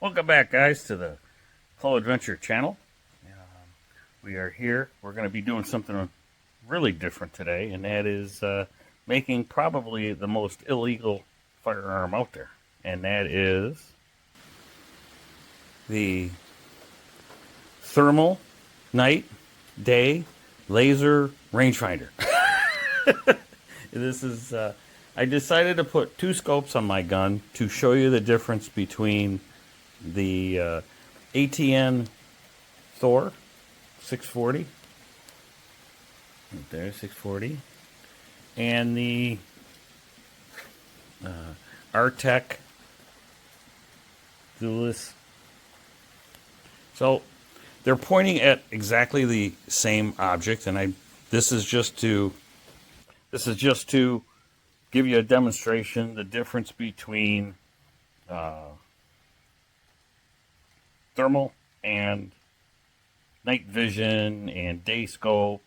Welcome back, guys, to the Flow Adventure channel. We are here. We're going to be doing something really different today, and that is making probably the most illegal firearm out there, and that is the thermal night day laser rangefinder. This is I decided to put two scopes on my gun to show you the difference between the ATN Thor 640, right there, 640, and the Arken Zulus. So they're pointing at exactly the same object, and this is just to give you a demonstration the difference between thermal and night vision and day scope.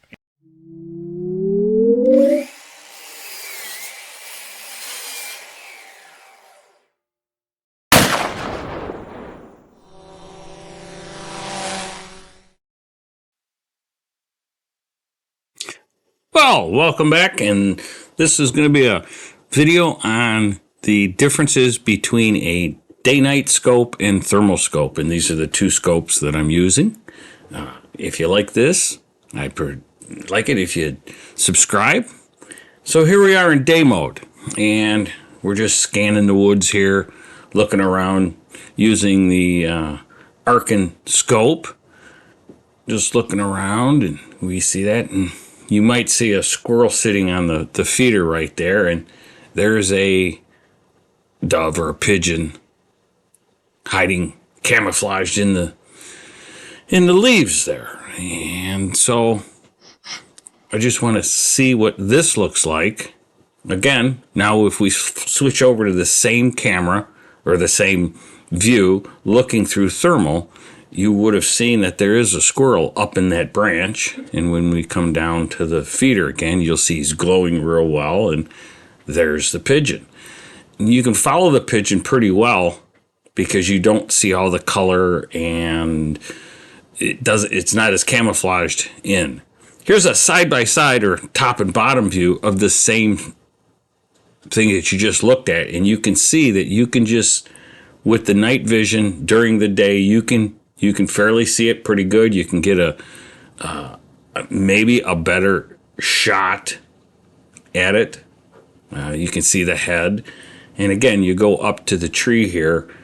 Well, welcome back, and this is going to be a video on the differences between a day-night scope and thermal scope, and these are the two scopes that I'm using. If you like this, I'd like it if you'd subscribe. So here we are in day mode, and we're just scanning the woods here, looking around using the Arken scope. Just looking around, and we see that, and you might see a squirrel sitting on the feeder right there, and there's a dove or a pigeon hiding camouflaged in the leaves there. And so I just want to see what this looks like. Again, now if we switch over to the same camera or the same view looking through thermal, you would have seen that there is a squirrel up in that branch. And when we come down to the feeder again, you'll see he's glowing real well, and there's the pigeon. And you can follow the pigeon pretty well because you don't see all the color, and it's not as camouflaged in. Here's a side-by-side or top and bottom view of the same thing that you just looked at, and you can see that you can just, with the night vision during the day, you can fairly see it pretty good. You can get maybe a better shot at it. You can see the head. And again, you go up to the tree here,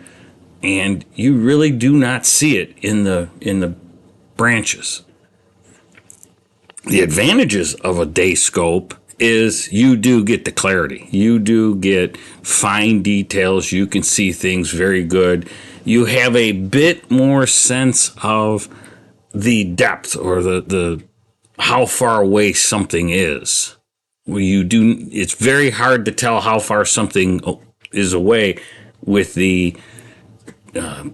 and you really do not see it in the branches. The advantages of a day scope is you do get the clarity. You do get fine details. You can see things very good. You have a bit more sense of the depth or the how far away something is. It's very hard to tell how far something is away with the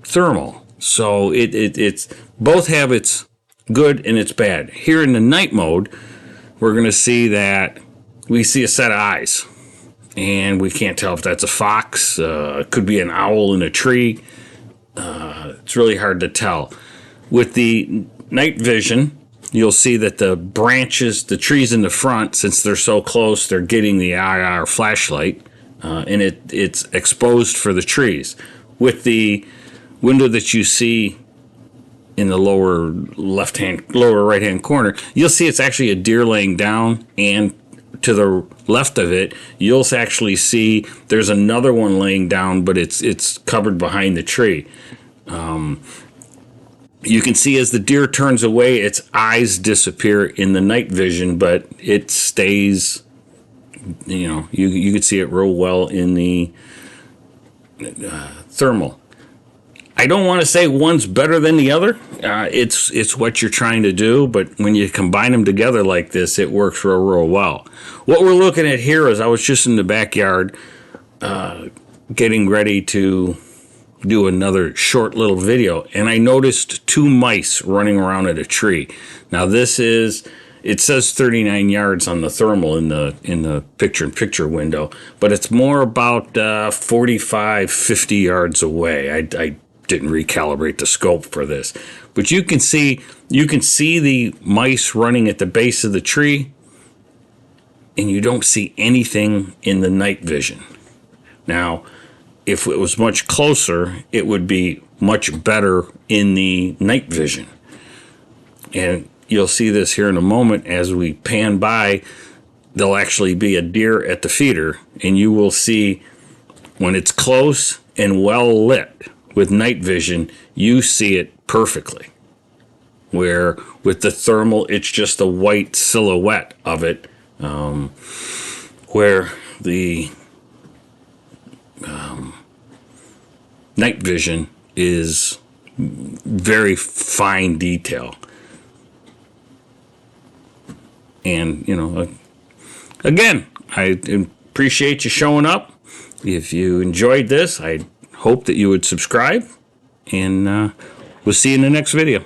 thermal. So it's both have its good and its bad. Here in the night mode, we're going to see that we see a set of eyes, and we can't tell if that's a fox. It could be an owl in a tree. It's really hard to tell. With the night vision, you'll see that the branches, the trees in the front, since they're so close, they're getting the IR flashlight, and it's exposed for the trees. With the window that you see in the lower right-hand corner, you'll see it's actually a deer laying down, and to the left of it, you'll actually see there's another one laying down, but it's covered behind the tree. You can see as the deer turns away, its eyes disappear in the night vision, but it stays, you can see it real well in the thermal. I don't want to say one's better than the other. It's what you're trying to do, but when you combine them together like this, it works real well. What we're looking at here is I was just in the backyard getting ready to do another short little video, and I noticed two mice running around at a tree. Now it says 39 yards on the thermal in the picture-in-picture window, but it's more about 45, 50 yards away. I didn't recalibrate the scope for this. But you can see the mice running at the base of the tree, and you don't see anything in the night vision. Now, if it was much closer, it would be much better in the night vision. And you'll see this here in a moment as we pan by. There'll actually be a deer at the feeder, and you will see when it's close and well lit with night vision, you see it perfectly. Where with the thermal, it's just a white silhouette of it, where the night vision is very fine detail. And, again, I appreciate you showing up. If you enjoyed this, I hope that you would subscribe, and we'll see you in the next video.